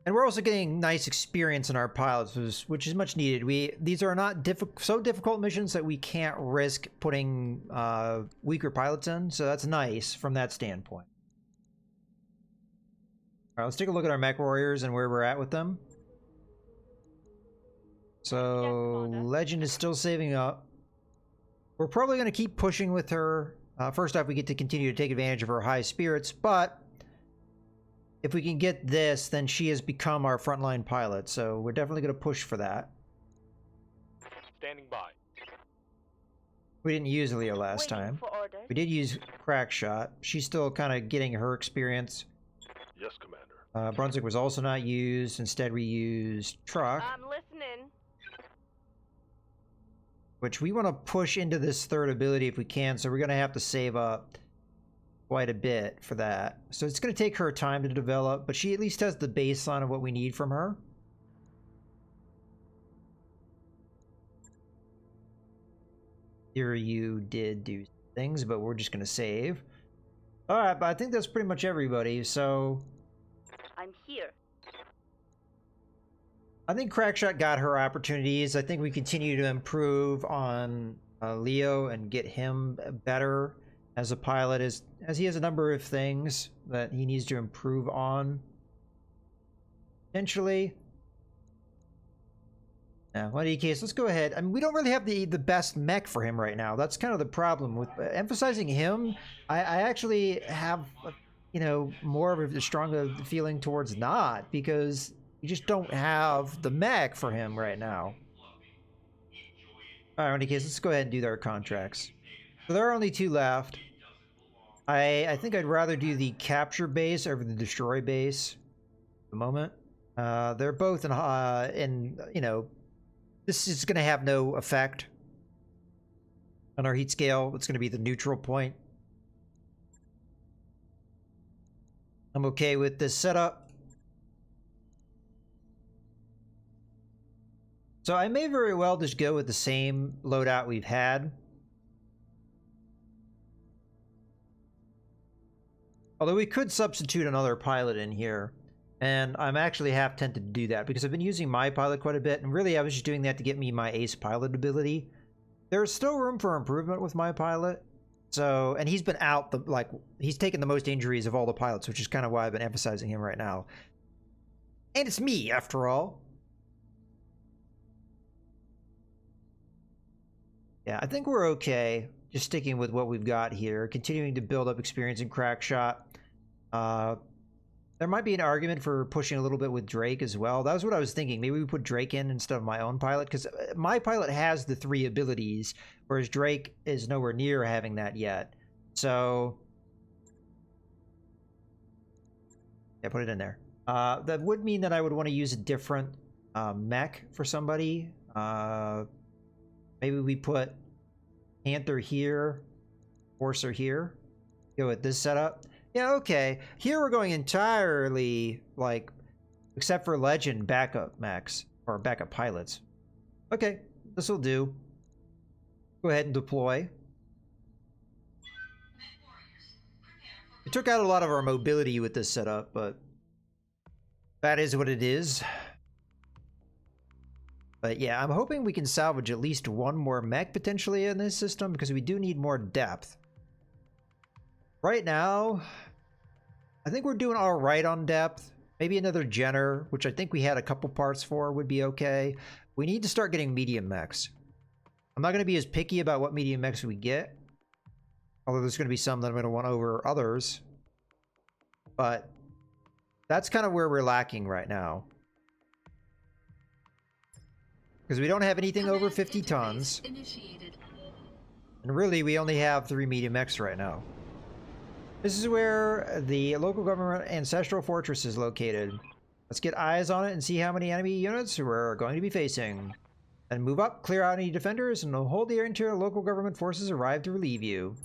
And we're also getting nice experience in our pilots, which is much needed. These are not so difficult missions that we can't risk putting weaker pilots in, so that's nice from that standpoint. All right, let's take a look at our mech warriors and where we're at with them. So, Legend is still saving up. We're probably going to keep pushing with her. First off, we get to continue to take advantage of her high spirits, but if we can get this, then she has become our frontline pilot, so we're definitely going to push for that. Standing by. We didn't use Leo last time. We did use Crackshot. She's still kind of getting her experience. Yes, Commander. Brunswick was also not used. Instead, we used Truck. I'm listening. Which we want to push into this third ability if we can, so we're going to have to save up quite a bit for that. So it's going to take her time to develop, but she at least has the baseline of what we need from her. Here you did do things, but we're just going to save. Alright, but I think that's pretty much everybody, so I'm here. I think Crackshot got her opportunities. I think we continue to improve on Leo and get him better as a pilot, as he has a number of things that he needs to improve on. Potentially. Now, in any case, let's go ahead. I mean, we don't really have the best mech for him right now. That's kind of the problem with emphasizing him. I actually have, you know, more of a stronger feeling towards not, because you just don't have the mech for him right now. All right, in any case, let's go ahead and do our contracts. So there are only 2 left. I think I'd rather do the capture base over the destroy base at the moment. They're both in you know, this is going to have no effect on our heat scale. It's going to be the neutral point. I'm okay with this setup. So I may very well just go with the same loadout we've had. Although we could substitute another pilot in here. And I'm actually half tempted to do that because I've been using my pilot quite a bit. And really I was just doing that to get me my ace pilot ability. There's still room for improvement with my pilot. So, and he's been out, he's taken the most injuries of all the pilots, which is kind of why I've been emphasizing him right now. And it's me, after all. Yeah, I think we're okay. Just sticking with what we've got here. Continuing to build up experience in Crackshot. There might be an argument for pushing a little bit with Drake as well. That was what I was thinking. Maybe we put Drake in instead of my own pilot, because my pilot has the 3 abilities, whereas Drake is nowhere near having that yet. So yeah, put it in there. That would mean that I would want to use a different mech for somebody. Maybe we put Panther here, Horser here. Go with this setup. Yeah, okay. Here we're going entirely, like, except for Legend backup mechs, or backup pilots. Okay, this will do. Go ahead and deploy. We took out a lot of our mobility with this setup, but that is what it is. But yeah, I'm hoping we can salvage at least 1 more mech potentially in this system, because we do need more depth. Right now, I think we're doing all right on depth. Maybe another Jenner, which I think we had a couple parts for, would be okay. We need to start getting medium mechs. I'm not going to be as picky about what medium mechs we get, although there's going to be some that I'm going to want over others. But that's kind of where we're lacking right now. Because we don't have anything over 50 tons. And really, we only have 3 medium mechs right now. This is where the local government ancestral fortress is located. Let's get eyes on it and see how many enemy units we're going to be facing. And move up, clear out any defenders, and hold the area until local government forces arrive to relieve you.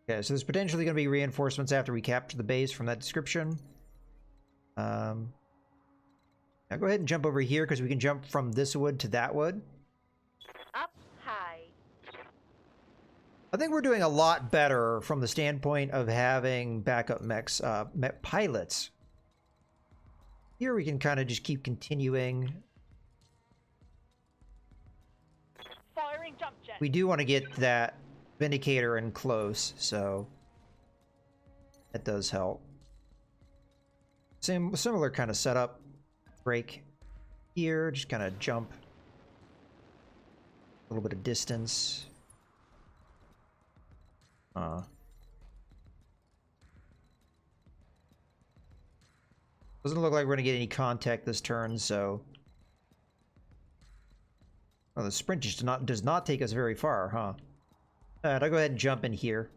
Okay, so there's potentially going to be reinforcements after we capture the base from that description. Now go ahead and jump over here, because we can jump from this wood to that wood. Up high. I think we're doing a lot better from the standpoint of having backup mechs, pilots. Here we can kind of just keep continuing. Firing jump jet. We do want to get that Vindicator in close, so that does help. Similar kind of setup. Break here, just kind of jump. A little bit of distance. Doesn't look like we're gonna get any contact this turn, so. Oh, the sprint just does not take us very far, huh? Alright, I'll go ahead and jump in here.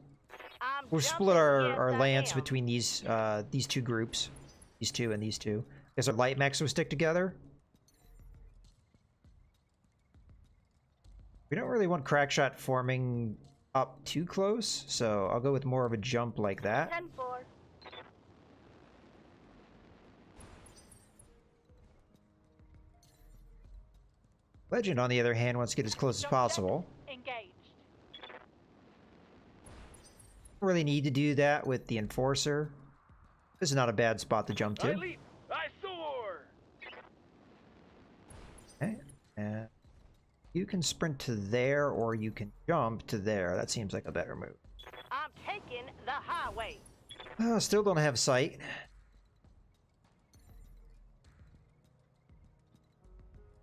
We'll split our lance between these two groups. These two and these two. I guess our light mechs will stick together. We don't really want Crackshot forming up too close, so I'll go with more of a jump like that. 10-4. Legend, on the other hand, wants to get as close as possible. Engaged. Don't really need to do that with the Enforcer. This is not a bad spot to jump to. I leap. I soar. Okay, and you can sprint to there, or you can jump to there. That seems like a better move. I'm taking the highway. Still don't have sight.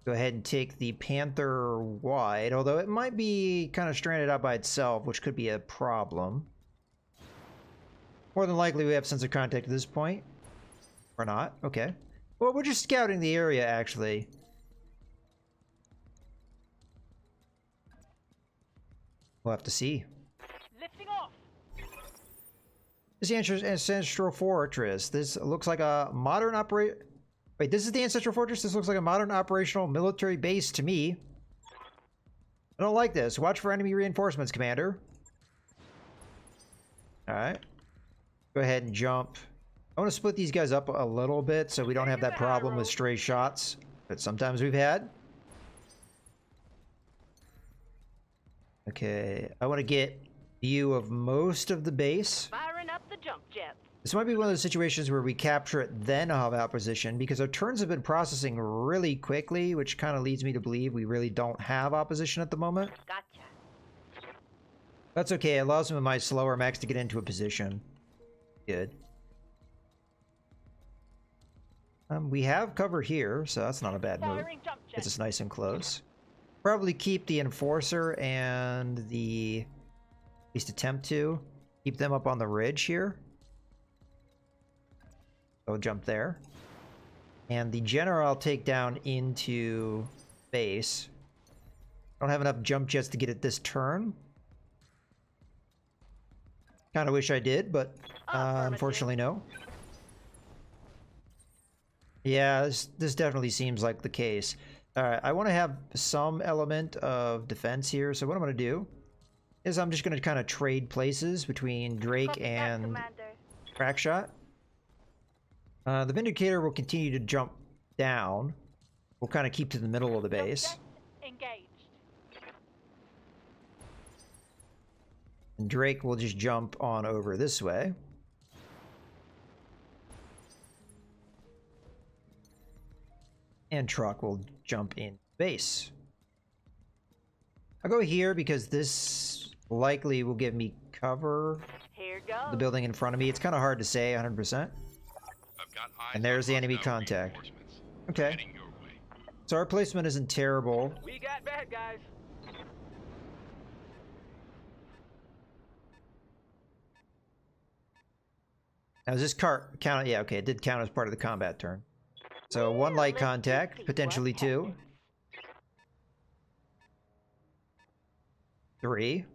Go ahead and take the Panther wide, although it might be kind of stranded out by itself, which could be a problem. More than likely we have sensor contact at this point. Or not. Okay. Well, we're just scouting the area, actually. We'll have to see. Lifting off. This is the Ancestral Fortress. This looks like a modern Wait, this is the Ancestral Fortress? This looks like a modern operational military base to me. I don't like this. Watch for enemy reinforcements, Commander. Alright. Go ahead and jump. I want to split these guys up a little bit so we don't have that problem with stray shots that sometimes we've had. Okay, I want to get view of most of the base. Firing up the jump jet. This might be one of those situations where we capture it, then have opposition, because our turns have been processing really quickly, which kind of leads me to believe we really don't have opposition at the moment. Gotcha. That's okay, it allows me with my slower mechs to get into a position. Good. We have cover here, so that's not a bad move. Firing jump jet. Gets us nice and close. Probably keep the Enforcer and the... at least attempt to. Keep them up on the ridge here. Go jump there. And the General I'll take down into base. Don't have enough jump jets to get it this turn. Kind of wish I did, but unfortunately no. Yeah, this definitely seems like the case. Alright, I want to have some element of defense here, so what I'm going to do is I'm just going to kind of trade places between Drake Copy that, and Commander. Crackshot. The Vindicator will continue to jump down. We'll kind of keep to the middle of the base. Jump jet engaged. And Drake will just jump on over this way. And Truck will jump in base. I'll go here because this likely will give me cover. Here goes. The building in front of me. It's kind of hard to say 100%. And there's the enemy contact. Okay. So our placement isn't terrible. We got bad guys. Now does this count? Yeah, okay, it did count as part of the combat turn. So one light let's contact, see potentially what two. happens. 3.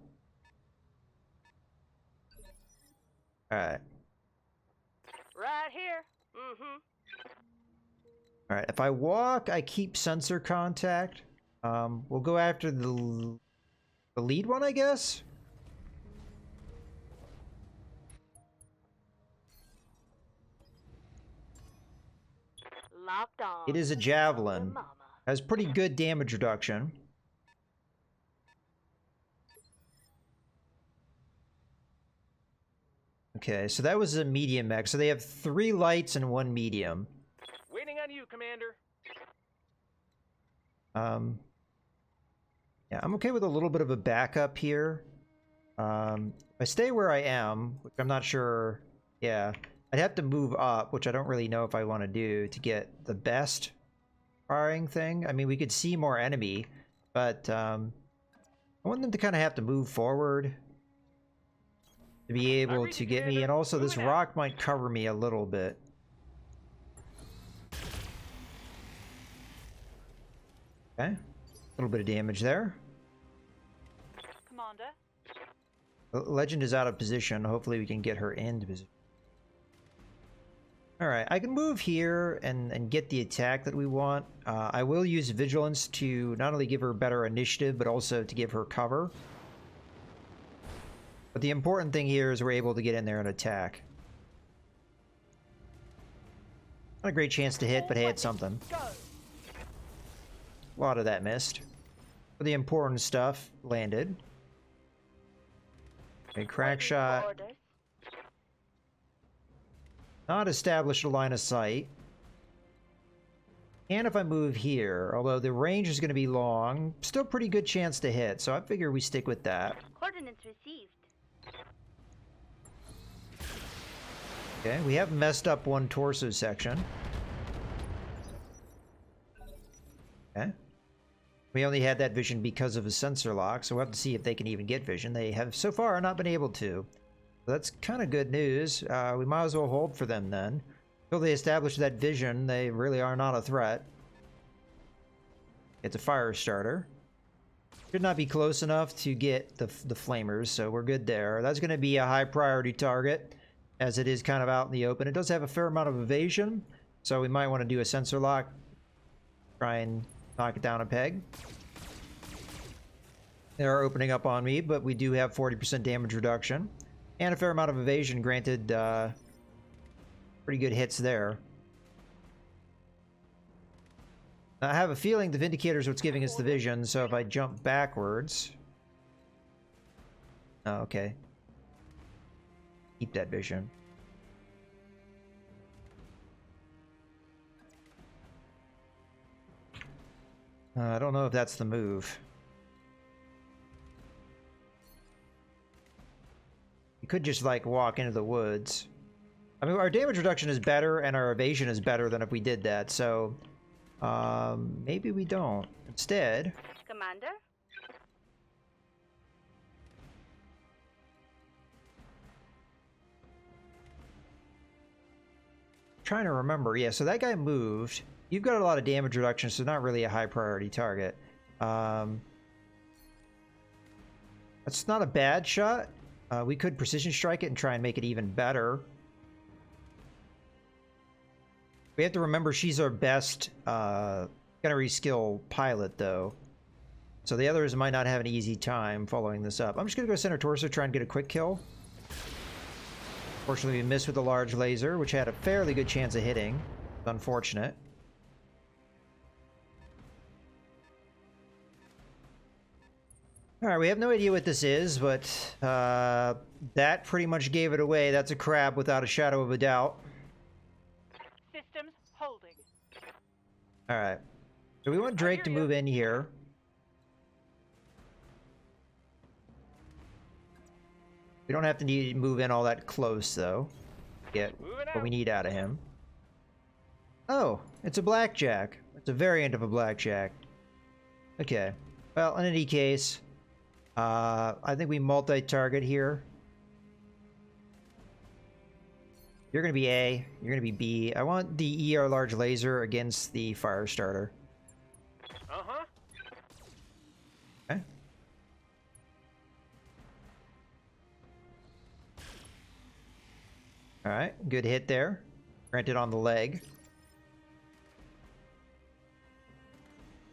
Alright. Right here. Mm-hmm. Alright, if I walk, I keep sensor contact. We'll go after the lead one, I guess? Locked on. It is a javelin. Mama. Has pretty good damage reduction. Okay, so that was a medium mech. So they have 3 lights and 1 medium. Winning you, Commander. Yeah, I'm okay with a little bit of a backup here. If I stay where I am, which I'm not sure, yeah, I'd have to move up, which I don't really know if I want to do to get the best firing thing. I mean, we could see more enemy, but I want them to kind of have to move forward to be able to get me, and also this rock might cover me a little bit. Okay, a little bit of damage there. Commander. Legend is out of position. Hopefully we can get her into position. Alright, I can move here and get the attack that we want. I will use Vigilance to not only give her better initiative, but also to give her cover. But the important thing here is we're able to get in there and attack. Not a great chance to hit, but hey, it's something. Go. A lot of that missed. But the important stuff landed. A crack shot. Orders. Not established a line of sight. And if I move here, although the range is going to be long, still pretty good chance to hit, so I figure we stick with that. Coordinates received. Okay, we have messed up one torso section. Okay. We only had that vision because of a sensor lock, so we'll have to see if they can even get vision. They have so far not been able to. So that's kind of good news. We might as well hold for them then. Until they establish that vision, they really are not a threat. It's a fire starter. Should not be close enough to get the flamers, so we're good there. That's going to be a high priority target, as it is kind of out in the open. It does have a fair amount of evasion, so we might want to do a sensor lock. Try and knock it down a peg. They're opening up on me, but we do have 40% damage reduction. And a fair amount of evasion, granted, pretty good hits there. Now, I have a feeling the Vindicator is what's giving us the vision, so if I jump backwards... Oh, okay. Keep that vision. I don't know if that's the move. You could just, like, walk into the woods. I mean, our damage reduction is better, and our evasion is better than if we did that, so... maybe we don't. Instead... Commander. Trying to remember. Yeah, so that guy moved. You've got a lot of damage reduction, so not really a high priority target. That's not a bad shot. We could precision strike it and try and make it even better. We have to remember she's our best gunnery skill pilot, though. So the others might not have an easy time following this up. I'm just going to go center torso, try and get a quick kill. Fortunately, we missed with the large laser, which had a fairly good chance of hitting. It's unfortunate. Alright, we have no idea what this is, but that pretty much gave it away. That's a crab without a shadow of a doubt. Systems holding. Alright. So we want Drake to move in here. We don't have to need to move in all that close, though. Get what we need out of him. Oh, it's a blackjack. It's a variant of a blackjack. Okay. Well, in any case, I think we multi-target here. You're going to be A. You're going to be B. I want the ER large laser against the fire starter. Uh-huh. Okay. Alright, good hit there. Granted on the leg.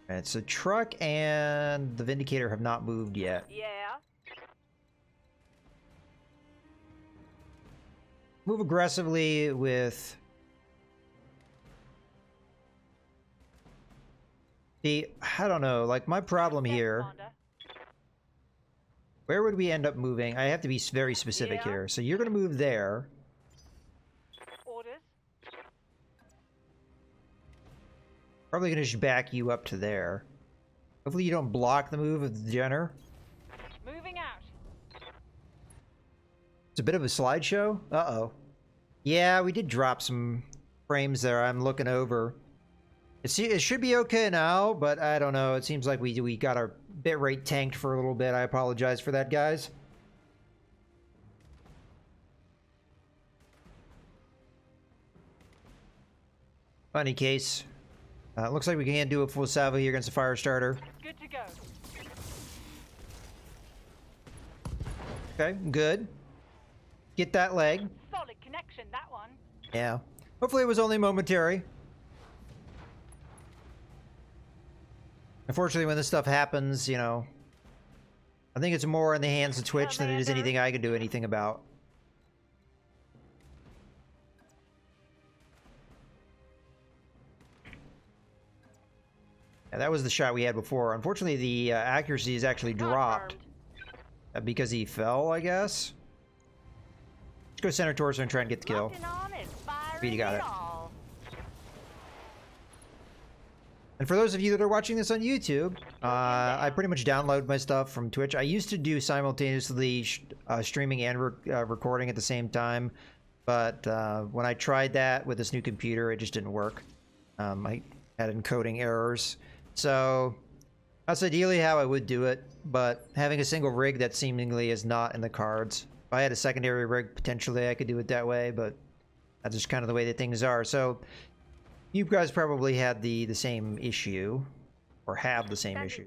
Alright, so truck and the Vindicator have not moved yet. Yeah. Move aggressively with... See, I don't know, like my problem here... Commander. Where would we end up moving? I have to be very specific Yeah. here. So you're going to move there. Orders. Probably gonna just back you up to there. Hopefully you don't block the move of the Jenner. Moving out. It's a bit of a slideshow. Uh-oh. Yeah, we did drop some frames there. I'm looking over. It should be okay now, but I don't know. It seems like we got our bitrate tanked for a little bit. I apologize for that, guys. Funny case. Looks like we can't do a full salvo here against a fire starter. Good to go. Okay, good. Get that leg. Solid connection, that one. Yeah. Hopefully it was only momentary. Unfortunately, when this stuff happens, you know, I think it's more in the hands of Twitch than it is anything I can do anything about. Yeah, that was the shot we had before. Unfortunately, the accuracy is actually dropped because he fell, I guess. Let's go center torso and try and get the kill. Speedy got it. And for those of you that are watching this on YouTube, I pretty much download my stuff from Twitch. I used to do simultaneously streaming and recording at the same time, but when I tried that with this new computer, it just didn't work. I had encoding errors. So that's ideally how I would do it, but having a single rig that seemingly is not in the cards. If I had a secondary rig, potentially I could do it that way, but that's just kind of the way that things are. So you guys probably had the same issue, or have the same issue.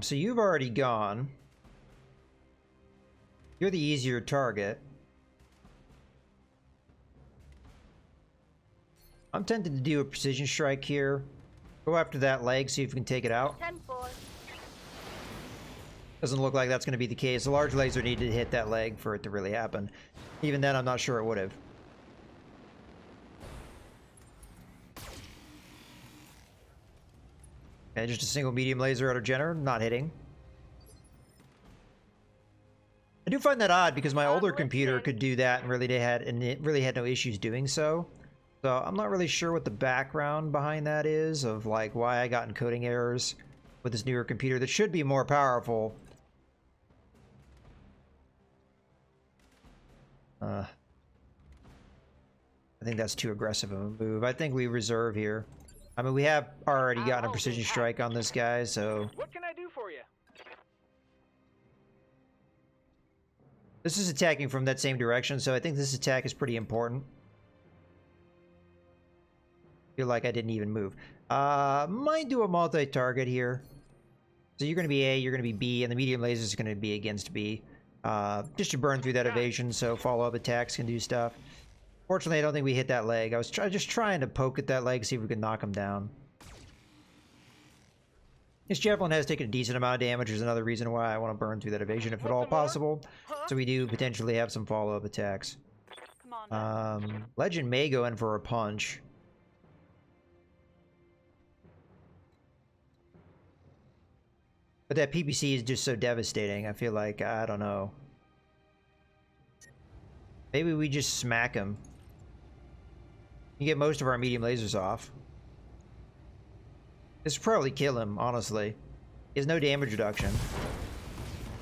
So you've already gone. You're the easier target. I'm tempted to do a precision strike here. Go after that leg, see if we can take it out. 10-4. Doesn't look like that's going to be the case. The large legs are needed to hit that leg for it to really happen. Even then, I'm not sure it would have. Okay, just a single medium laser out of Jenner, not hitting. I do find that odd because my older computer could do that and it really had no issues doing so. So I'm not really sure what the background behind that is of like why I got encoding errors with this newer computer that should be more powerful. I think that's too aggressive of a move. I think we reserve here. I mean, we have already gotten a precision strike on this guy, so... What can I do for you? This is attacking from that same direction, so I think this attack is pretty important. Feel like I didn't even move. Might do a multi-target here. So you're going to be A, you're going to be B, and the medium laser is going to be against B. Just to burn through that evasion, so follow-up attacks can do stuff. Fortunately, I don't think we hit that leg. I was just trying to poke at that leg, see if we could knock him down. This javelin has taken a decent amount of damage. There's another reason why I want to burn through that evasion if at all possible. So we do potentially have some follow-up attacks. Legend may go in for a punch. But that PPC is just so devastating. I feel like, I don't know. Maybe we just smack him. You get most of our medium lasers off. This would probably kill him, honestly. He has no damage reduction.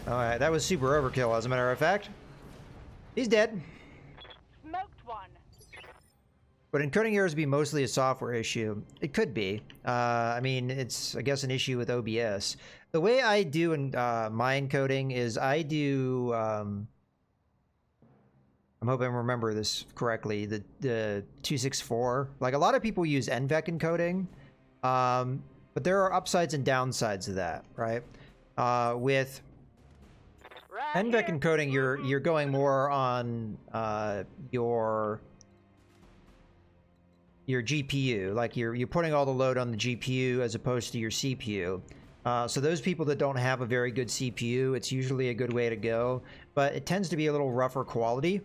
Alright, that was super overkill, as a matter of fact. He's dead. Smoked one. Would encoding errors be mostly a software issue? It could be. I mean, it's, I guess, an issue with OBS. The way I do in my encoding is I do... I'm hoping I remember this correctly. The 264. Like, a lot of people use NVEC encoding. But there are upsides and downsides of that, right? With NVEC encoding, you're going more on your GPU. Like you're putting all the load on the GPU as opposed to your CPU. So those people that don't have a very good CPU, it's usually a good way to go. But it tends to be a little rougher quality.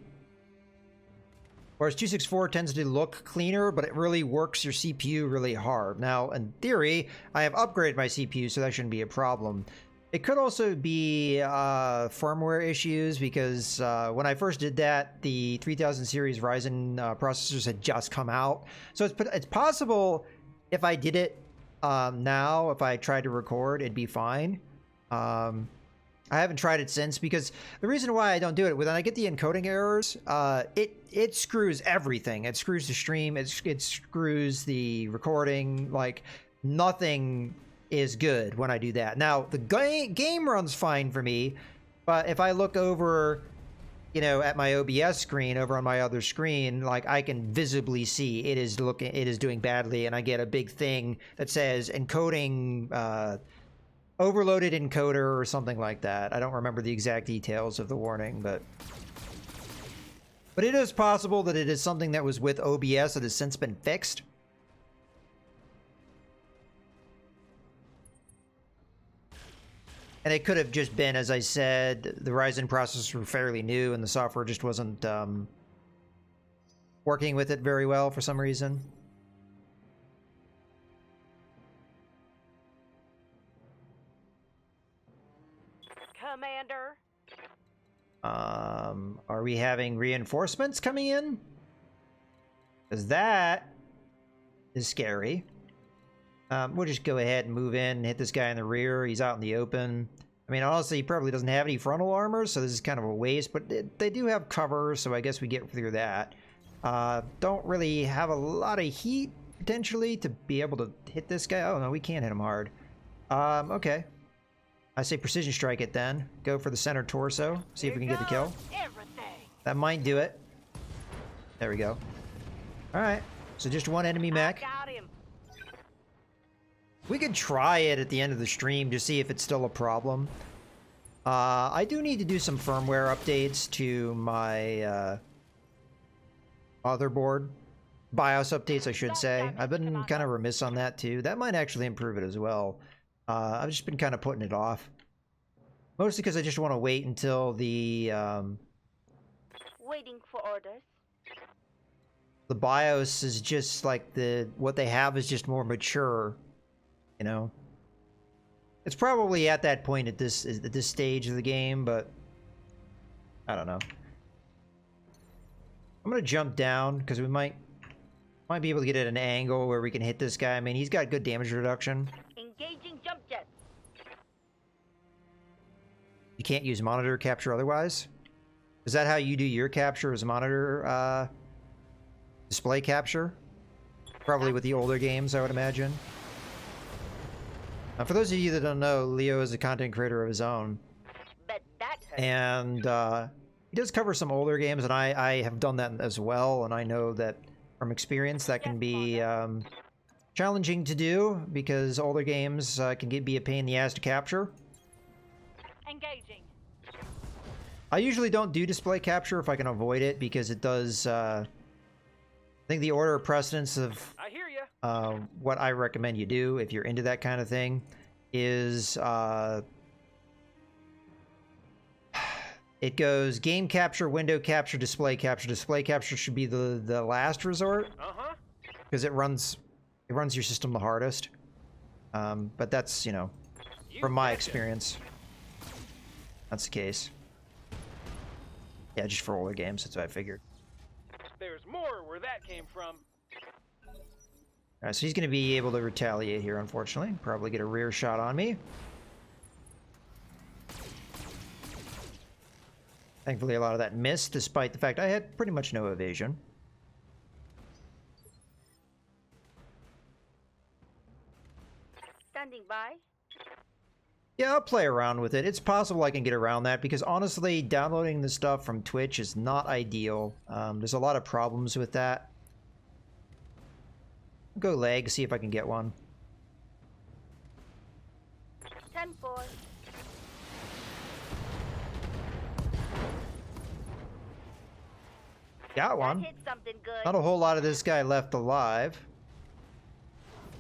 Whereas 264 tends to look cleaner, but it really works your CPU really hard. Now, in theory, I have upgraded my CPU, so that shouldn't be a problem. It could also be firmware issues because when I first did that, the 3000 series Ryzen processors had just come out. So it's possible if I did it now, if I tried to record, it'd be fine. I haven't tried it since because the reason why I don't do it, when I get the encoding errors, it screws everything. It screws the stream. It screws the recording. Like nothing is good when I do that. Now the game runs fine for me, but if I look over, you know, at my OBS screen over on my other screen, like I can visibly see it is doing badly, and I get a big thing that says encoding overloaded encoder or something like that. I don't remember the exact details of the warning, but it is possible that it is something that was with OBS that has since been fixed. And it could have just been, as I said, the Ryzen processors were fairly new and the software just wasn't working with it very well for some reason. Commander. Are we having reinforcements coming in? Because that is scary. We'll just go ahead and move in and hit this guy in the rear. He's out in the open. I mean, honestly, he probably doesn't have any frontal armor, so this is kind of a waste, but they do have cover, so I guess we get through that. Don't really have a lot of heat, potentially, to be able to hit this guy. Oh, no, we can't hit him hard. Okay. I say precision strike it then. Go for the center torso. See if we can get the kill. Everything. That might do it. There we go. Alright. So just one enemy mech. Got him. We could try it at the end of the stream to see if it's still a problem. I do need to do some firmware updates to my motherboard. BIOS updates, I should say. I've been kind of remiss on that too. That might actually improve it as well. I've just been kind of putting it off. Mostly because I just want to wait until the Waiting for orders. the BIOS is just like what they have is just more mature, you know. It's probably at that point at this stage of the game, but I don't know. I'm gonna jump down because we might be able to get at an angle where we can hit this guy. I mean, he's got good damage reduction. Engaging jump jets. You can't use monitor capture otherwise. Is that how you do your capture? Is monitor display capture? Probably with the older games, I would imagine. For those of you that don't know, Leo is a content creator of his own. Bet that hurts. And he does cover some older games, and I have done that as well, and I know that from experience that can be challenging to do because older games can be a pain in the ass to capture. Engaging. I usually don't do display capture if I can avoid it because it does. I think the order of precedence of I hear ya. what I recommend you do if you're into that kind of thing is it goes game capture, window capture, display capture. Display capture should be the last resort because it runs your system the hardest. But that's, you know, from my experience, that's the case. Yeah, just for older games, that's what I figured. There's more where that came from. Alright, so he's going to be able to retaliate here, unfortunately. Probably get a rear shot on me. Thankfully, a lot of that missed, despite the fact I had pretty much no evasion. Standing by. Yeah, I'll play around with it. It's possible I can get around that, because honestly, downloading the stuff from Twitch is not ideal. There's a lot of problems with that. Go leg, see if I can get one. 10-4. Got one. Hit something good. Not a whole lot of this guy left alive.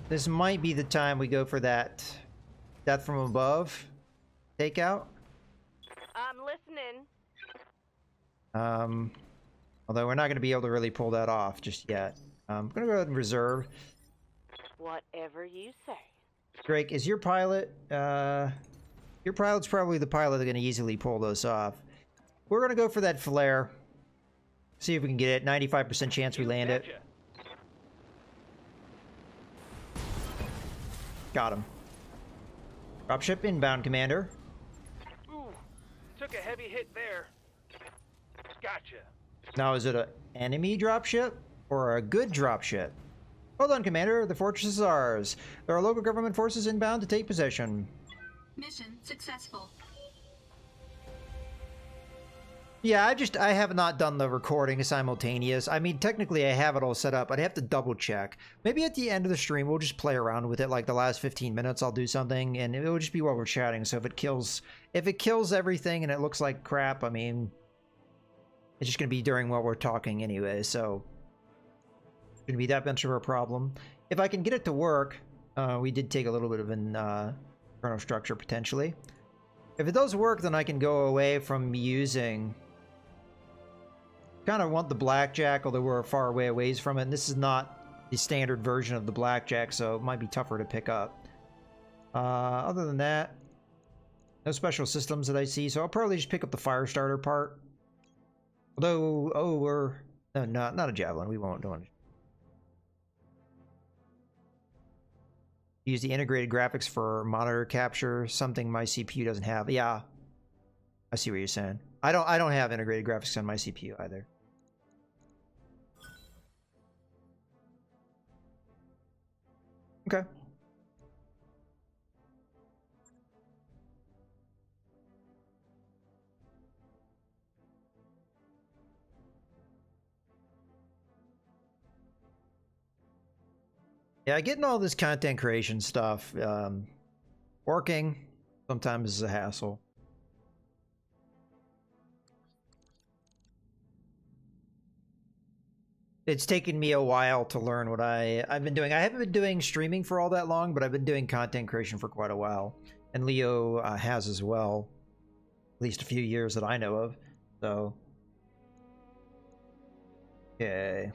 This might be the time we go for that death from above takeout. I'm listening. Although we're not going to be able to really pull that off just yet. I'm going to go ahead and reserve. Whatever you say. Drake, is your pilot Your pilot's probably the pilot that's going to easily pull this off. We're going to go for that flare. See if we can get it. 95% chance we land it. Got him. Dropship inbound, Commander. Ooh, took a heavy hit there. Gotcha. Now, is it an enemy dropship or a good dropship? Hold on, Commander. The fortress is ours. There are local government forces inbound to take possession. Mission successful. Yeah, I have not done the recording simultaneous. I mean, technically I have it all set up. I'd have to double check. Maybe at the end of the stream, we'll just play around with it. Like the last 15 minutes, I'll do something and it'll just be while we're chatting. So if it kills everything and it looks like crap, I mean, it's just going to be during while we're talking anyway. So it's going to be that much of a problem. If I can get it to work, we did take a little bit of an kernel structure potentially. If it does work, then I can go away from using... Kind of want the blackjack, although we're far away from it. And this is not the standard version of the blackjack, so it might be tougher to pick up. Other than that, no special systems that I see, so I'll probably just pick up the fire starter part. Although, no, not a javelin. We won't do it. Use the integrated graphics for monitor capture, something my CPU doesn't have. Yeah, I see what you're saying. I don't have integrated graphics on my CPU either. Okay. Yeah, getting all this content creation stuff working sometimes is a hassle. It's taken me a while to learn what I've been doing. I haven't been doing streaming for all that long, but I've been doing content creation for quite a while. And Leo has as well. At least a few years that I know of. So. Okay.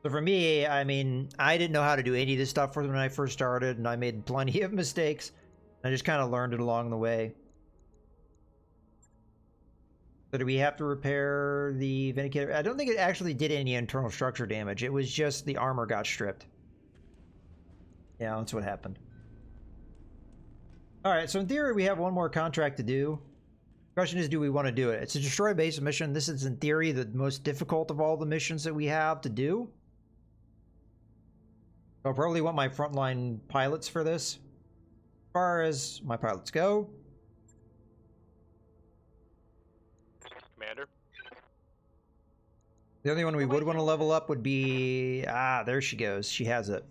So for me, I mean, I didn't know how to do any of this stuff when I first started, and I made plenty of mistakes. I just kind of learned it along the way. So do we have to repair the Vindicator? I don't think it actually did any internal structure damage. It was just the armor got stripped. Yeah, that's what happened. Alright, so in theory, we have one more contract to do. The question is, do we want to do it? It's a destroy base mission. This is, in theory, the most difficult of all the missions that we have to do. I'll probably want my frontline pilots for this. As far as my pilots go. Commander. The only one we would want to level up would be... there she goes. She has it.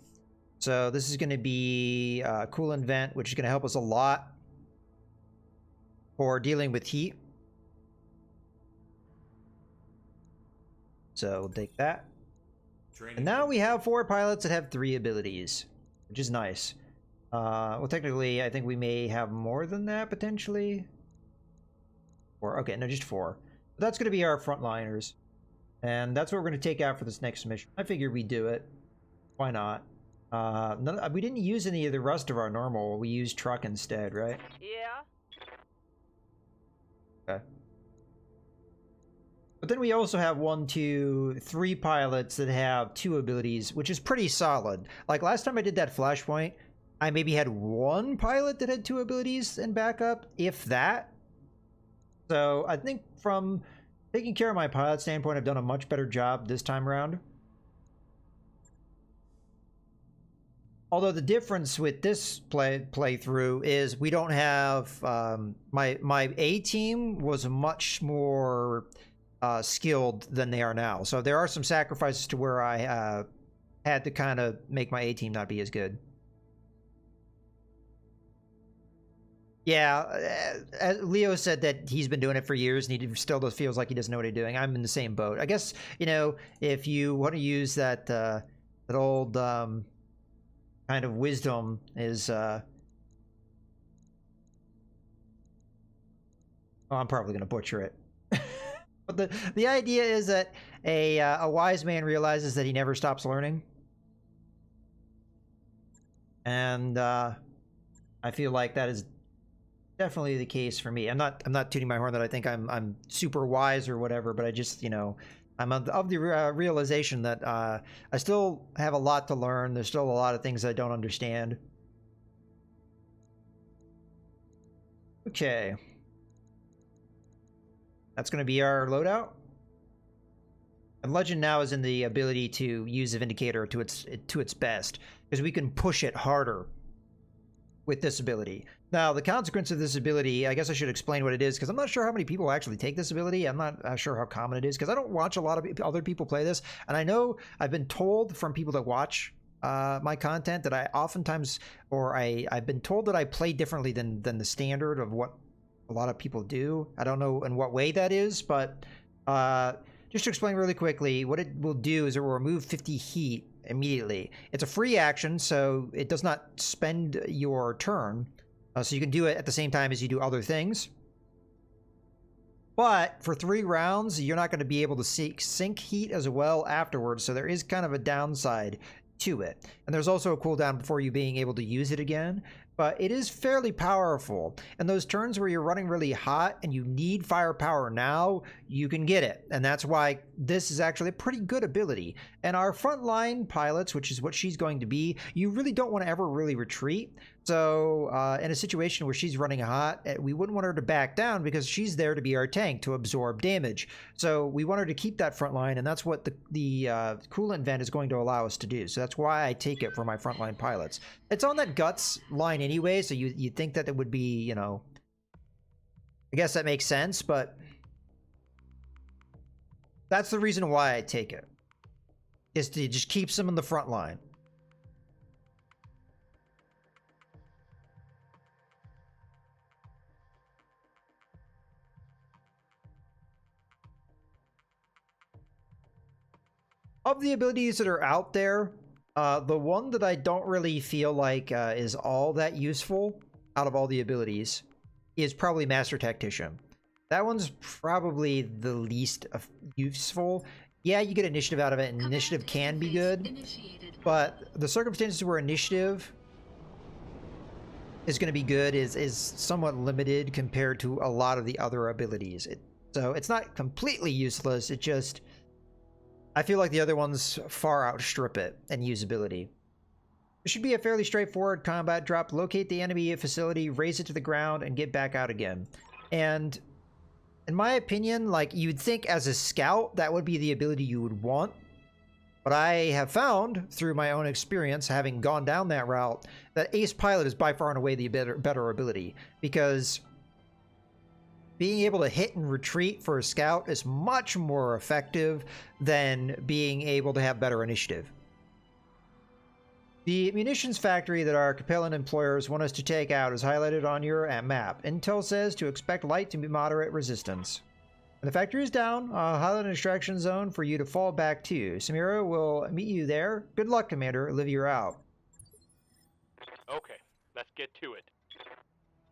So this is going to be Coolant Vent, which is going to help us a lot for dealing with heat. So we'll take that. And now we have 4 pilots that have 3 abilities, which is nice. Well, technically, I think we may have more than that, potentially. 4. Okay, no, just 4. But that's going to be our frontliners. And that's what we're going to take out for this next mission. I figured we'd do it. Why not? We didn't use any of the rest of our normal. We used truck instead, right? Yeah. Okay. But then we also have 1, 2, 3 pilots that have 2 abilities, which is pretty solid. Like last time I did that flashpoint, I maybe had 1 pilot that had 2 abilities in backup, if that. So I think from taking care of my pilot standpoint, I've done a much better job this time around. Although the difference with this playthrough is we don't have my A team was much more skilled than they are now. So there are some sacrifices to where I had to kind of make my A team not be as good. Yeah, Leo said that he's been doing it for years and he still feels like he doesn't know what he's doing. I'm in the same boat. I guess, you know, if you want to use that that old kind of wisdom is oh, I'm probably gonna butcher it. But the idea is that a wise man realizes that he never stops learning. And I feel like that is definitely the case for me. I'm not tooting my horn that I think I'm super wise or whatever, but I just, you know, I'm of the realization that I still have a lot to learn. There's still a lot of things I don't understand. Okay. That's going to be our loadout. And Legend now is in the ability to use the Vindicator to its best, because we can push it harder with this ability. Now, the consequence of this ability, I guess I should explain what it is, because I'm not sure how many people actually take this ability. I'm not sure how common it is, because I don't watch a lot of other people play this. And I know I've been told from people that watch my content that I oftentimes, or I've been told that I play differently than the standard of what a lot of people do. I don't know in what way that is, but just to explain really quickly, what it will do is it will remove 50 heat immediately. It's a free action, so it does not spend your turn. So you can do it at the same time as you do other things. But for 3 rounds, you're not going to be able to sink heat as well afterwards, so there is kind of a downside to it. And there's also a cooldown before you being able to use it again. But it is fairly powerful. And those turns where you're running really hot and you need firepower now, you can get it. And that's why this is actually a pretty good ability. And our frontline pilots, which is what she's going to be, you really don't want to ever really retreat. So in a situation where she's running hot, we wouldn't want her to back down because she's there to be our tank to absorb damage. So we want her to keep that front line, and that's what the coolant vent is going to allow us to do. So that's why I take it for my frontline pilots. It's on that guts line anyway, so you'd think that it would be, you know, I guess that makes sense, but that's the reason why I take it, is to just keep them in the front line. Of the abilities that are out there, the one that I don't really feel like is all that useful out of all the abilities is probably Master Tactician. That one's probably the least useful. Yeah, you get initiative out of it, and initiative can be good, but the circumstances where initiative is going to be good is somewhat limited compared to a lot of the other abilities. So it's not completely useless, it just... I feel like the other ones far outstrip it in usability. It should be a fairly straightforward combat drop. Locate the enemy facility, raise it to the ground, and get back out again. And in my opinion, like, you'd think as a scout, that would be the ability you would want. But I have found, through my own experience, having gone down that route, that Ace Pilot is by far and away the better ability. Because being able to hit and retreat for a scout is much more effective than being able to have better initiative. The munitions factory that our Capellan employers want us to take out is highlighted on your map. Intel says to expect light to be moderate resistance. When the factory is down, I'll highlight an extraction zone for you to fall back to. Samira will meet you there. Good luck, Commander. Live you out. Okay, let's get to it.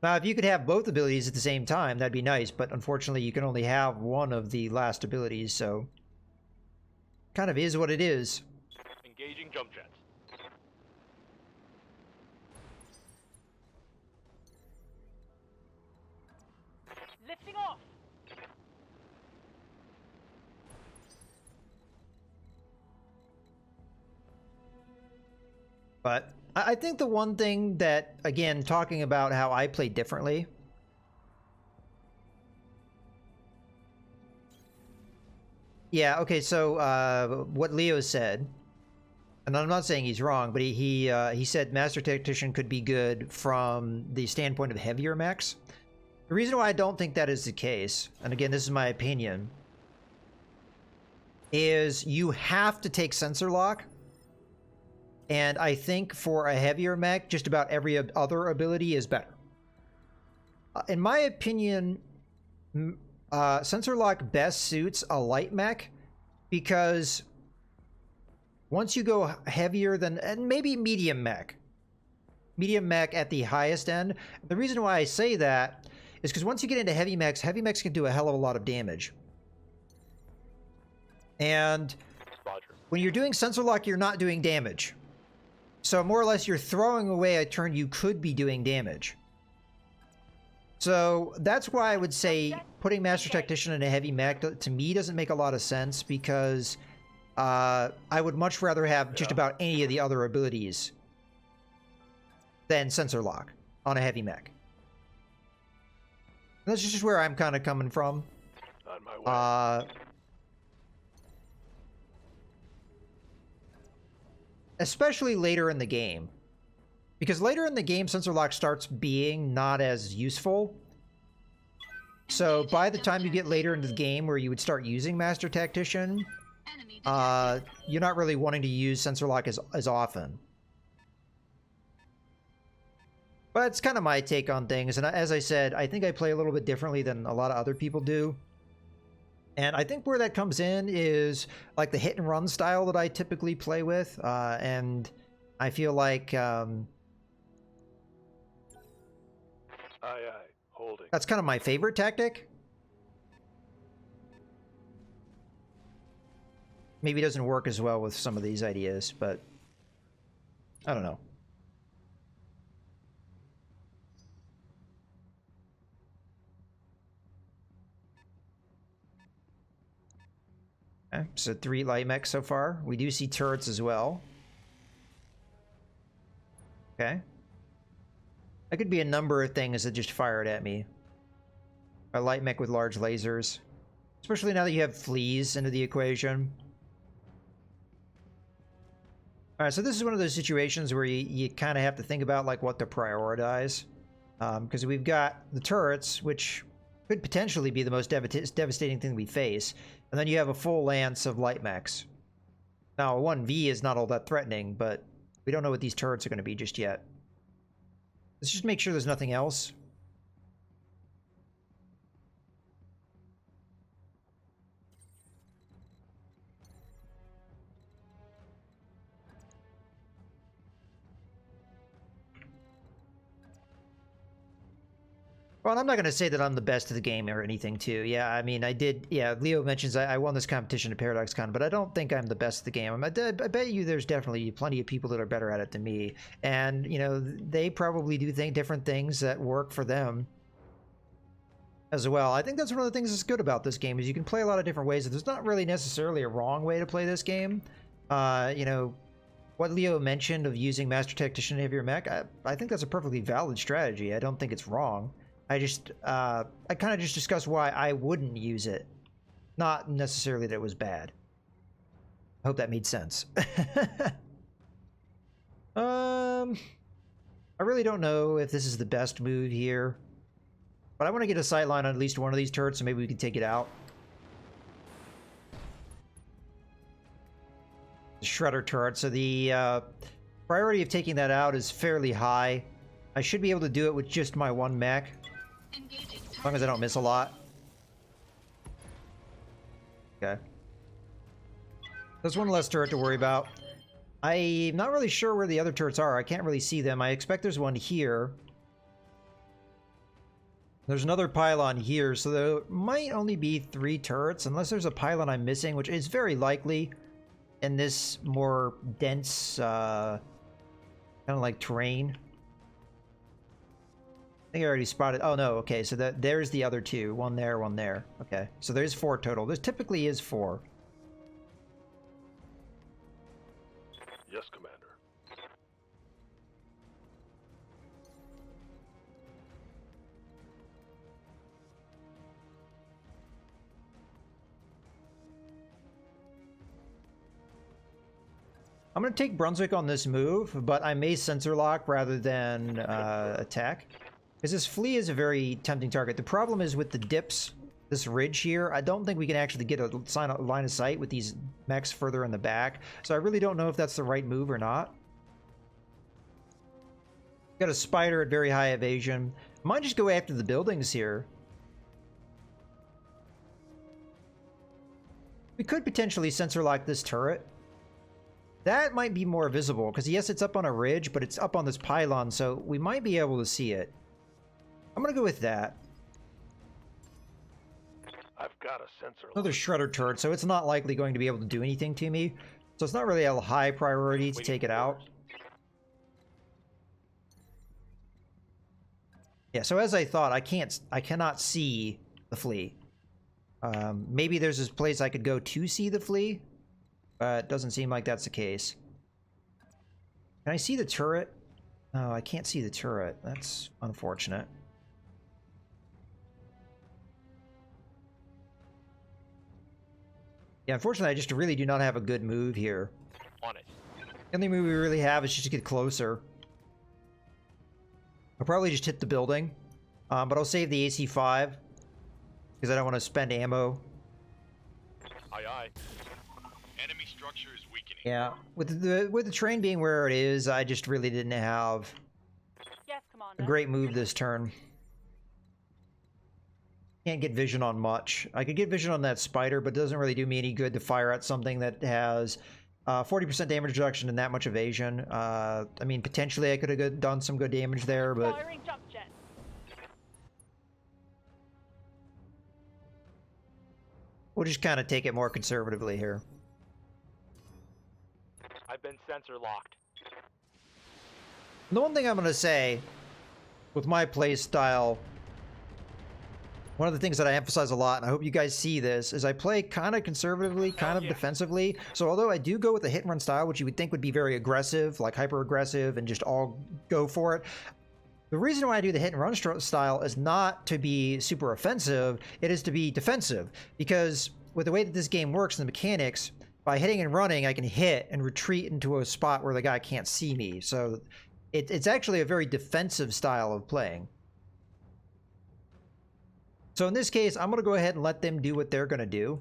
Now, if you could have both abilities at the same time, that'd be nice, but unfortunately you can only have one of the last abilities, so... kind of is what it is. Engaging jump jets. Lifting off. But I think the one thing that, again, talking about how I play differently, yeah, okay, so what Leo said, and I'm not saying he's wrong, but he said Master Tactician could be good from the standpoint of heavier mechs. The reason why I don't think that is the case, and again, this is my opinion, is you have to take sensor lock. And I think for a heavier mech, just about every other ability is better. In my opinion, sensor lock best suits a light mech, because once you go heavier than, and maybe medium mech at the highest end. The reason why I say that is because once you get into heavy mechs can do a hell of a lot of damage. And Roger. when you're doing sensor lock, you're not doing damage. So more or less you're throwing away a turn you could be doing damage. So that's why I would say putting Master Tactician in a heavy mech to me doesn't make a lot of sense, because I would much rather have just about any of the other abilities than Sensor Lock on a heavy mech. That's just where I'm kind of coming from. On my way. Especially later in the game. Because later in the game, Sensor Lock starts being not as useful. So by the time you get later into the game where you would start using Master Tactician, Enemy detected. you're not really wanting to use Sensor Lock as often. But it's kind of my take on things, and as I said, I think I play a little bit differently than a lot of other people do. And I think where that comes in is like the hit and run style that I typically play with, and I feel like Aye, aye. Holding. that's kind of my favorite tactic. Maybe it doesn't work as well with some of these ideas, but I don't know. Okay, so 3 light mechs so far. We do see turrets as well. Okay. That could be a number of things that just fired at me. A light mech with large lasers. Especially now that you have fleas into the equation. Alright, so this is one of those situations where you kind of have to think about like what to prioritize. Because we've got the turrets, which could potentially be the most devastating thing we face. And then you have a full lance of light mechs. Now, a 1V is not all that threatening, but we don't know what these turrets are going to be just yet. Let's just make sure there's nothing else. Well, I'm not going to say that I'm the best of the game or anything, too. Yeah, I mean, I did... Yeah, Leo mentions I won this competition at ParadoxCon, but I don't think I'm the best of the game. I bet you there's definitely plenty of people that are better at it than me. And, you know, they probably do different things that work for them as well. I think that's one of the things that's good about this game, is you can play a lot of different ways. There's not really necessarily a wrong way to play this game. You know, what Leo mentioned of using Master Tactician in heavier mech, I think that's a perfectly valid strategy. I don't think it's wrong. I kind of just discussed why I wouldn't use it. Not necessarily that it was bad. I hope that made sense. I really don't know if this is the best move here. But I want to get a sightline on at least one of these turrets, so maybe we can take it out. The Shredder turret. So the priority of taking that out is fairly high. I should be able to do it with just my 1 mech. Engaging As long as I don't miss a lot. Okay. There's one less turret to worry about. I'm not really sure where the other turrets are. I can't really see them. I expect there's one here. There's another pylon here, so there might only be 3 turrets, unless there's a pylon I'm missing, which is very likely in this more dense, kind of like terrain. I think I already spotted. Oh no, okay, so there's the other 2. One there, one there. Okay, so there's 4 total. There typically is 4. Yes, Commander. I'm going to take Brunswick on this move, but I may sensor lock rather than attack. Because this flea is a very tempting target. The problem is with the dips, this ridge here, I don't think we can actually get a line of sight with these mechs further in the back. So I really don't know if that's the right move or not. Got a spider at very high evasion. Might just go after the buildings here. We could potentially sensor lock this turret. That might be more visible, because yes, it's up on a ridge, but it's up on this pylon, so we might be able to see it. I'm gonna go with that. I've got a sensor. Another Shredder turret, so it's not likely going to be able to do anything to me. So it's not really a high priority to take it out. Yeah, so as I thought, I cannot see the flea. Maybe there's this place I could go to see the flea, but it doesn't seem like that's the case. Can I see the turret? No, I can't see the turret. That's unfortunate. Yeah, unfortunately, I just really do not have a good move here. On it. The only move we really have is just to get closer. I'll probably just hit the building, but I'll save the AC-5 because I don't want to spend ammo. Aye, aye. Enemy structure is weakening. Yeah, with the train being where it is, I just really didn't have Yes, Commander. a great move this turn. Can't get vision on much. I could get vision on that spider, but it doesn't really do me any good to fire at something that has 40% damage reduction and that much evasion. I mean, potentially I could have done some good damage there, but Firing jump jet. we'll just kind of take it more conservatively here. I've been sensor locked. The one thing I'm going to say with my play style, one of the things that I emphasize a lot, and I hope you guys see this, is I play kind of conservatively, kind of defensively. So although I do go with the hit and run style, which you would think would be very aggressive, like hyper aggressive, and just all go for it, the reason why I do the hit and run style is not to be super offensive, it is to be defensive. Because with the way that this game works and the mechanics, by hitting and running, I can hit and retreat into a spot where the guy can't see me. So it's actually a very defensive style of playing. So in this case, I'm going to go ahead and let them do what they're going to do,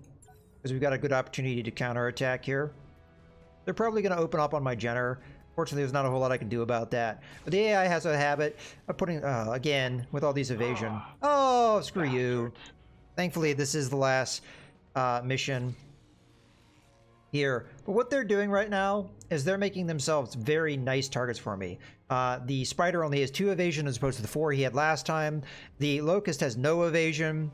because we've got a good opportunity to counterattack here. They're probably going to open up on my Jenner. Fortunately, there's not a whole lot I can do about that. But the AI has a habit of putting, again, with all these evasion. Oh, screw you. Thankfully, this is the last mission here. But what they're doing right now is they're making themselves very nice targets for me. The spider only has 2 evasion as opposed to the 4 he had last time. The locust has no evasion.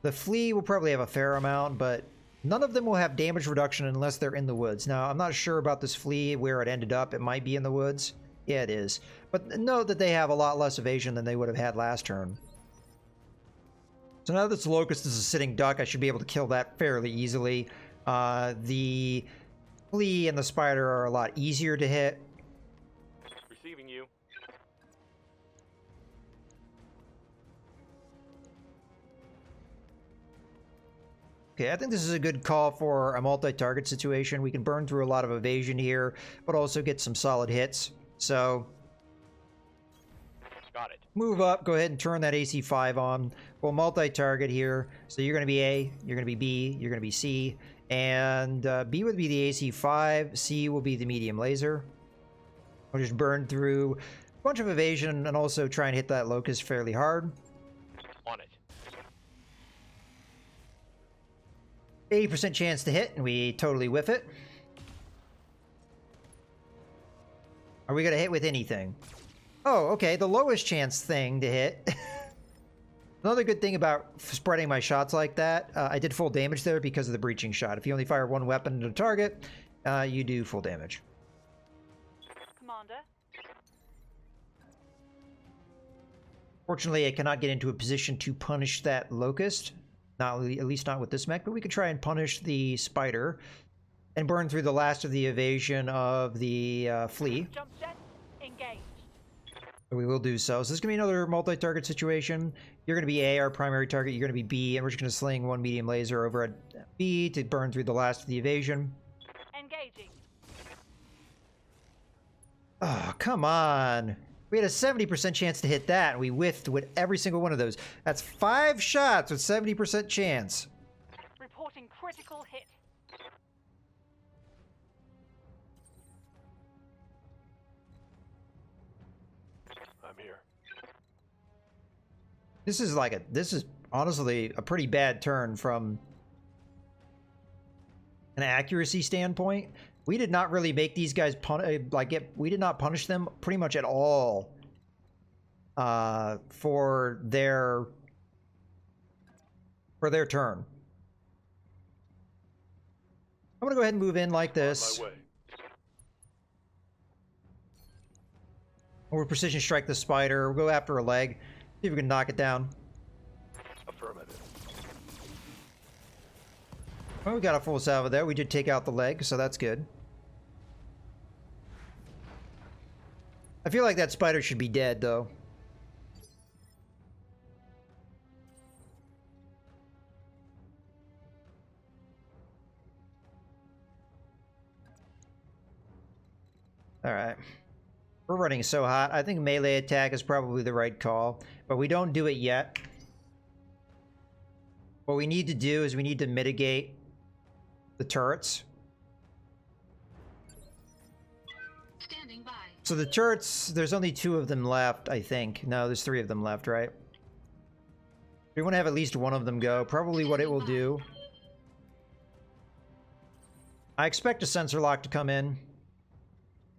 The flea will probably have a fair amount, but none of them will have damage reduction unless they're in the woods. Now, I'm not sure about this flea, where it ended up. It might be in the woods. Yeah, it is. But note that they have a lot less evasion than they would have had last turn. So now that this locust is a sitting duck, I should be able to kill that fairly easily. The flea and the spider are a lot easier to hit. Receiving you. Okay, I think this is a good call for a multi-target situation. We can burn through a lot of evasion here, but also get some solid hits. So, Got it. move up, go ahead and turn that AC-5 on. We'll multi-target here. So you're going to be A, you're going to be B, you're going to be C. And B would be the AC-5, C will be the medium laser. We'll just burn through a bunch of evasion and also try and hit that locust fairly hard. On it. 80% chance to hit, and we totally whiff it. Are we going to hit with anything? Oh, okay, the lowest chance thing to hit. Another good thing about spreading my shots like that, I did full damage there because of the breaching shot. If you only fire 1 weapon at a target, you do full damage. Commander. Fortunately, I cannot get into a position to punish that locust. Not, at least not with this mech, but we could try and punish the spider and burn through the last of the evasion of the flea. Jump jet. Engaged. We will do so. So this is going to be another multi-target situation. You're going to be A, our primary target. You're going to be B, and we're just going to sling 1 medium laser over at B to burn through the last of the evasion. Engaging. Oh, come on. We had a 70% chance to hit that, and we whiffed with every single one of those. That's 5 shots with 70% chance. Reporting critical hit. I'm here. This is honestly a pretty bad turn from an accuracy standpoint. We did not really make these guys we did not punish them pretty much at all for their turn. I'm gonna go ahead and move in like this. On my way. We'll precision strike the spider. We'll go after a leg. See if we can knock it down. Affirmative. Well, we got a full salvo there. We did take out the leg, so that's good. I feel like that spider should be dead, though. Alright. We're running so hot. I think melee attack is probably the right call, but we don't do it yet. What we need to do is we need to mitigate the turrets. Standing by. So the turrets, there's only 2 of them left, I think. No, there's 3 of them left, right? We want to have at least one of them go. Probably what it will do. I expect a sensor lock to come in.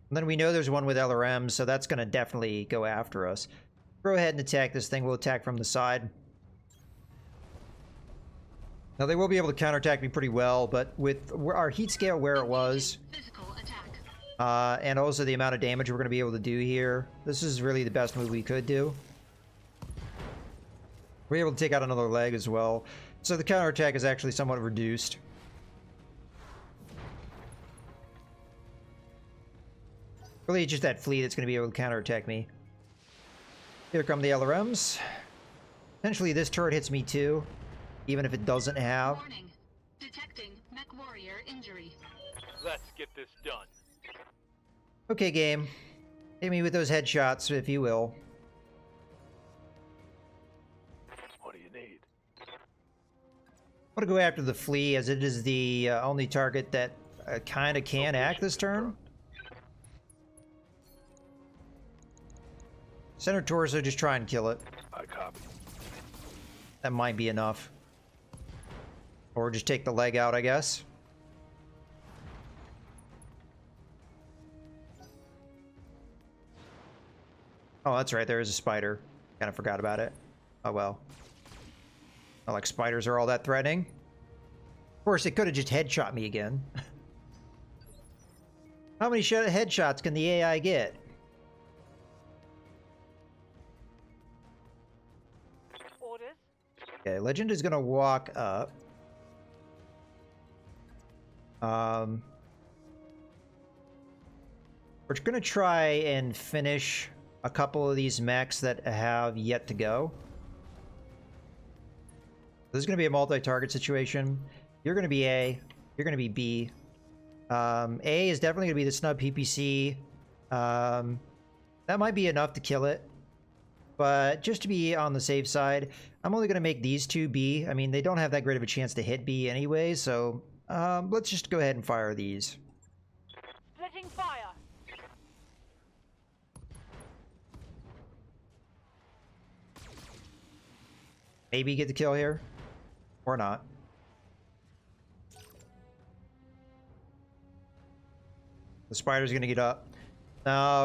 And then we know there's one with LRM, so that's going to definitely go after us. Go ahead and attack this thing. We'll attack from the side. Now, they will be able to counterattack me pretty well, but with our heat scale where it was, Physical attack. and also the amount of damage we're going to be able to do here, this is really the best move we could do. We're able to take out another leg as well. So the counterattack is actually somewhat reduced. Really, it's just that fleet that's going to be able to counterattack me. Here come the LRMs. Potentially this turret hits me too, even if it doesn't have. Warning. Detecting mech warrior injury. Let's get this done. Okay, game. Hit me with those headshots, if you will. What do you need? I'm going to go after the flea, as it is the only target that kind of can act this turn. Center torso, just try and kill it. I copy. That might be enough. Or just take the leg out, I guess. Oh, that's right, there is a spider. Kind of forgot about it. Oh well. Not like spiders are all that threatening. Of course, it could have just headshot me again. How many headshots can the AI get? Orders. Okay, Legend is gonna walk up. We're gonna try and finish a couple of these mechs that have yet to go. This is gonna be a multi-target situation. You're gonna be A. You're gonna be B. A is definitely gonna be the snub PPC. That might be enough to kill it. But just to be on the safe side, I'm only going to make these 2 B. I mean, they don't have that great of a chance to hit B anyway, so let's just go ahead and fire these. Splitting fire. Maybe get the kill here. Or not. The spider's going to get up.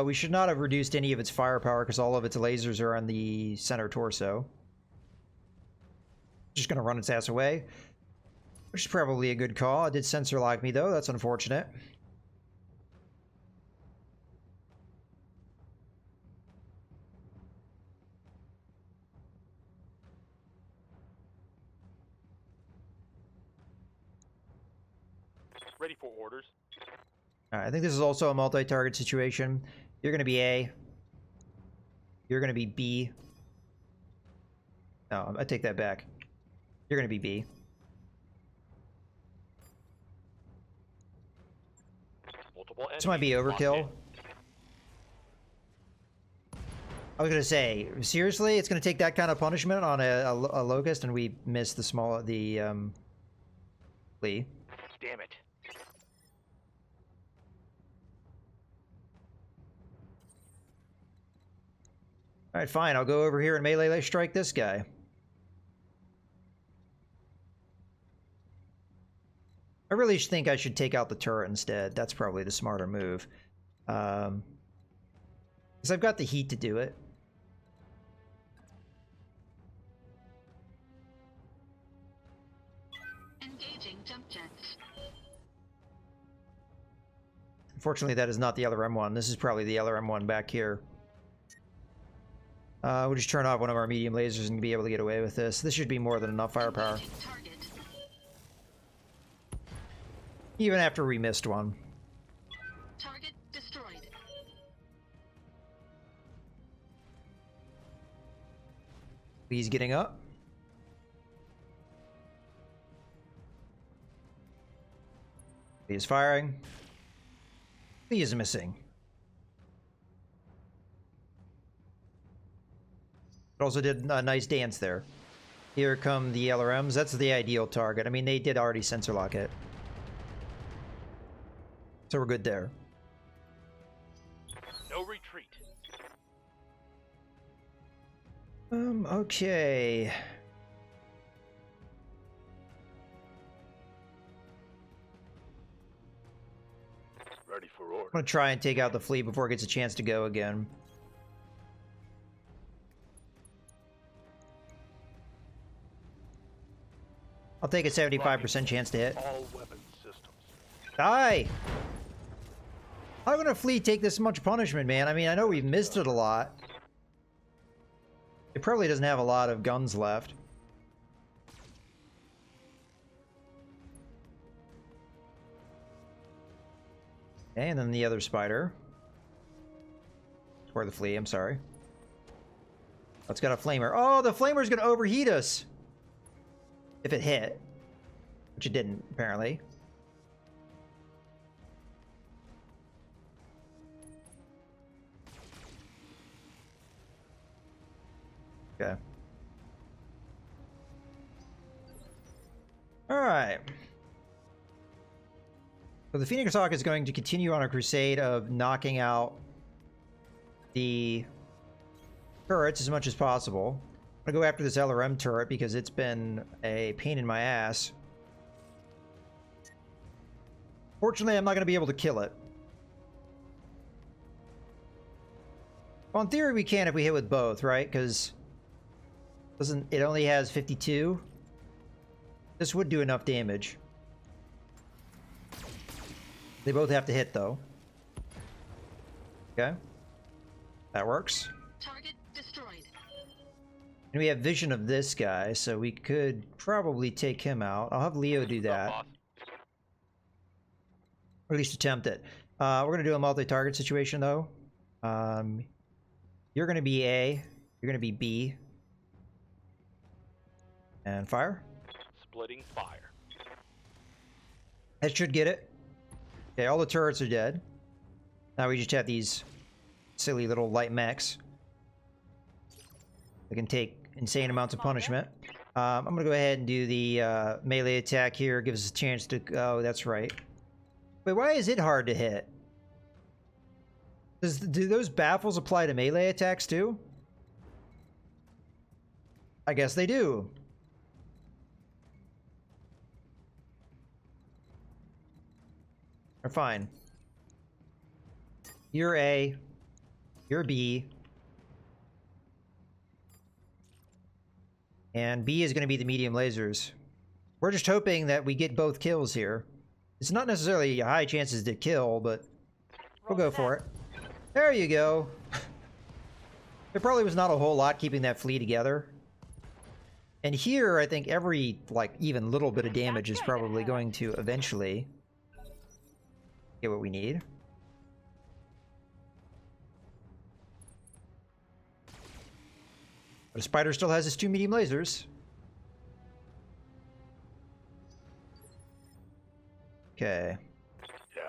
We should not have reduced any of its firepower because all of its lasers are on the center torso. Just gonna run its ass away, which is probably a good call. It did sensor lock me though, that's unfortunate. Ready for orders. Alright, I think this is also a multi-target situation. You're gonna be A. You're gonna be B. No, I take that back. You're gonna be B. Multiple This might be enemies locked overkill. in. I was gonna say, seriously, it's gonna take that kind of punishment on a locust, and we missed the Lee. Damn it. Alright, fine, I'll go over here and melee strike this guy. I really think I should take out the turret instead. That's probably the smarter move. Because I've got the heat to do it. Engaging jump jets. Unfortunately, that is not the LRM one. This is probably the LRM one back here. We'll just turn off one of our medium lasers and be able to get away with this. This should be more than enough firepower. Engaging target. Even after we missed one. Target destroyed. He's getting up. He is firing. He is missing. It also did a nice dance there. Here come the LRMs. That's the ideal target. I mean, they did already sensor lock it. So we're good there. No retreat. Okay. Ready for order. I'm gonna try and take out the fleet before it gets a chance to go again. I'll take a 75% chance to hit. All weapon systems. Die! How can a fleet take this much punishment, man? I mean, I know we've missed it a lot. It probably doesn't have a lot of guns left. Okay, and then the other spider. Or the flea, I'm sorry. Oh, it's got a flamer. Oh, the flamer's gonna overheat us! If it hit. Which it didn't, apparently. Okay. Alright. So the Phoenix Hawk is going to continue on a crusade of knocking out the turrets as much as possible. I'm gonna go after this LRM turret because it's been a pain in my ass. Fortunately, I'm not gonna be able to kill it. Well, in theory we can if we hit with both, right? Because it only has 52. This would do enough damage. They both have to hit though. Okay. That works. Target destroyed. And we have vision of this guy, so we could probably take him out. I'll have Leo do that. Boss. Or at least attempt it. We're going to do a multi-target situation, though. You're going to be A. You're going to be B. And fire. Splitting fire. That should get it. Okay, all the turrets are dead. Now we just have these silly little light mechs. They can take insane amounts of punishment. I'm going to go ahead and do the melee attack here. Gives us a chance to... Oh, that's right. Wait, why is it hard to hit? Do those baffles apply to melee attacks too? I guess they do. They're fine. You're A. You're B. And B is going to be the medium lasers. We're just hoping that we get both kills here. It's not necessarily high chances to kill, but we'll go for it. There you go. There probably was not a whole lot keeping that fleet together. And here, I think every, like, even little bit of damage is probably going to eventually get what we need. But a spider still has his 2 medium lasers. Okay. Yeah.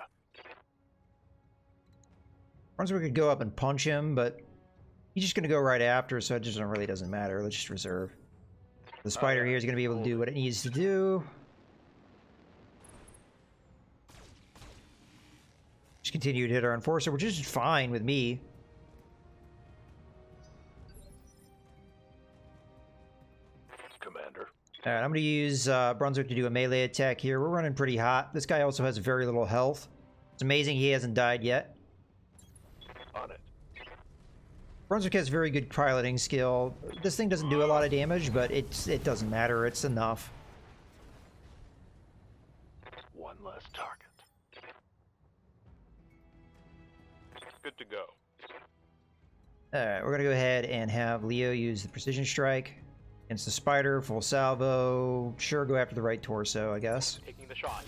Brunswick could go up and punch him, but he's just going to go right after, so it just really doesn't matter. Let's just reserve. The spider here is going to be able to do what it needs to do. Just continue to hit our enforcer, which is fine with me. Commander. Alright, I'm going to use Brunswick to do a melee attack here. We're running pretty hot. This guy also has very little health. It's amazing he hasn't died yet. On it. Brunswick has very good piloting skill. This thing doesn't do a lot of damage, but it doesn't matter. It's enough. One less target. Good to go. Alright, we're gonna go ahead and have Leo use the precision strike against the spider, full salvo. Sure, go after the right torso, I guess. Taking the shot.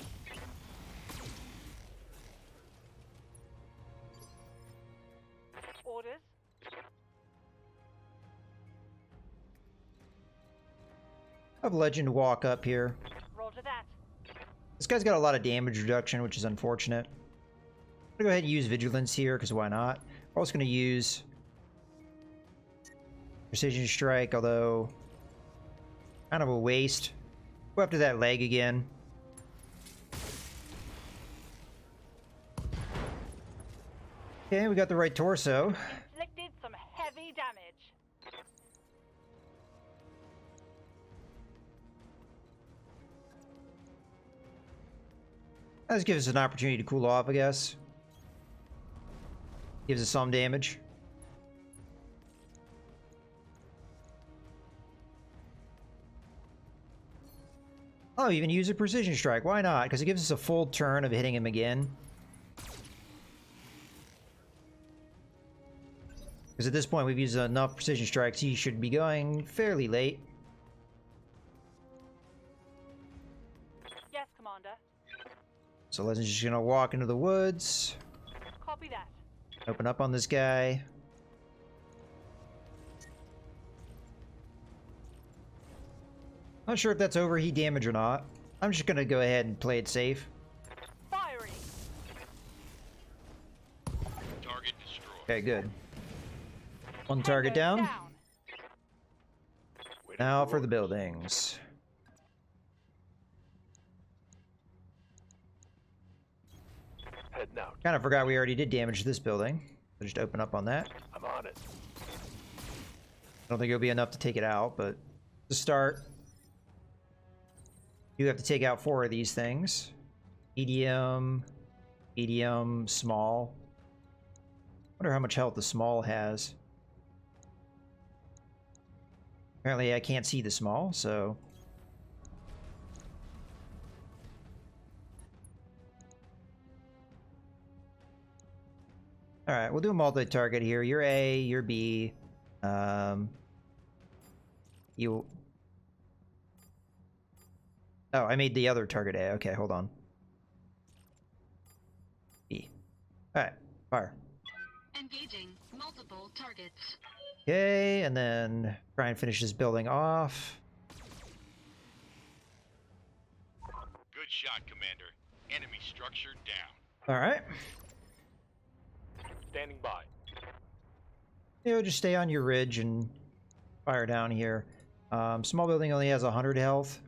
Orders. I have Legend walk up here. Roger that. This guy's got a lot of damage reduction, which is unfortunate. I'm gonna go ahead and use Vigilance here, because why not? We're also gonna use Precision Strike, although kind of a waste. Go after that leg again. Okay, we got the right torso. Inflicted some heavy damage. That just gives us an opportunity to cool off, I guess. Gives us some damage. Oh, even use a precision strike. Why not? Because it gives us a full turn of hitting him again. Because at this point, we've used enough precision strikes, he should be going fairly late. Yes, Commander. So Legend's just gonna walk into the woods. Copy that. Open up on this guy. Not sure if that's overheat damage or not. I'm just gonna go ahead and play it safe. Firing. Target destroyed. Okay, good. One target down. Waiting Now for the orders. buildings. Heading out. Kind of forgot we already did damage to this building. So just open up on that. I'm on it. I don't think it'll be enough to take it out, but to start, you have to take out 4 of these things. Medium, medium, small. Wonder how much health the small has. Apparently I can't see the small, so... Alright, we'll do a multi-target here. You're A, you're B. You... Oh, I made the other target A. Okay, hold on. B. Alright, fire. Engaging multiple targets. Okay, and then try and finish this building off. Good shot, Commander. Enemy structure down. Alright. Standing by. You know, just stay on your ridge and fire down here. Small building only has 100 health.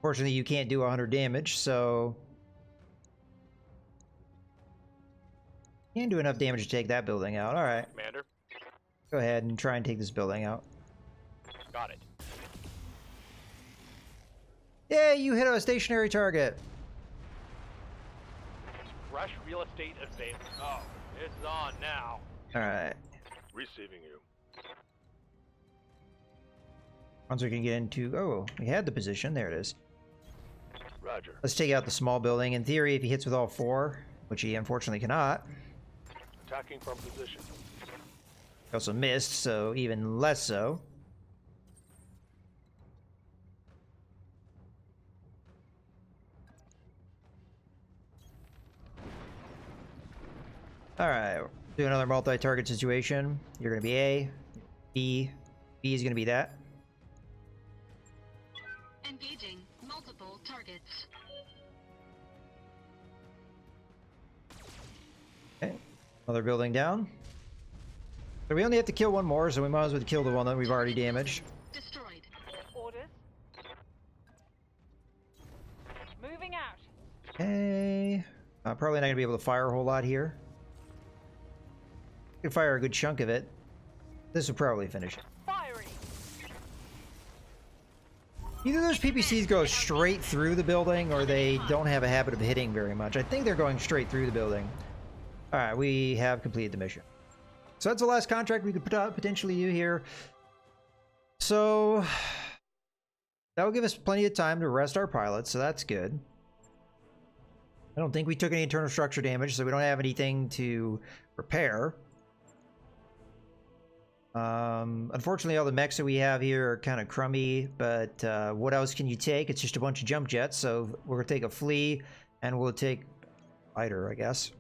Fortunately, you can't do 100 damage, so... You can do enough damage to take that building out. Alright, Commander. go ahead and try and take this building out. Got it. Yay, you hit a stationary target! Fresh real estate advance. Oh, it's on now. Alright. Receiving you. Once we can get into... Oh, we had the position. There it is. Roger. Let's take out the small building. In theory, if he hits with all 4, which he unfortunately cannot. Attacking from position. He also missed, so even less so. Alright, do another multi-target situation. You're going to be A, B, B is going to be that. Engaging multiple targets. Okay, another building down. So we only have to kill one more, so we might as well kill the one that we've already damaged. Destroyed. Orders. Moving out. Okay. Probably not going to be able to fire a whole lot here. Can fire a good chunk of it. This will probably finish it. Firing. Either those PPCs go straight through the building, or they don't have a habit of hitting very much. I think they're going straight through the building. Alright, we have completed the mission. So that's the last contract we could potentially do here. So that will give us plenty of time to rest our pilots, so that's good. I don't think we took any internal structure damage, so we don't have anything to repair. Unfortunately, all the mechs that we have here are kind of crummy, but what else can you take? It's just a bunch of jump jets, so we're gonna take a flea, and we'll take fighter, I guess.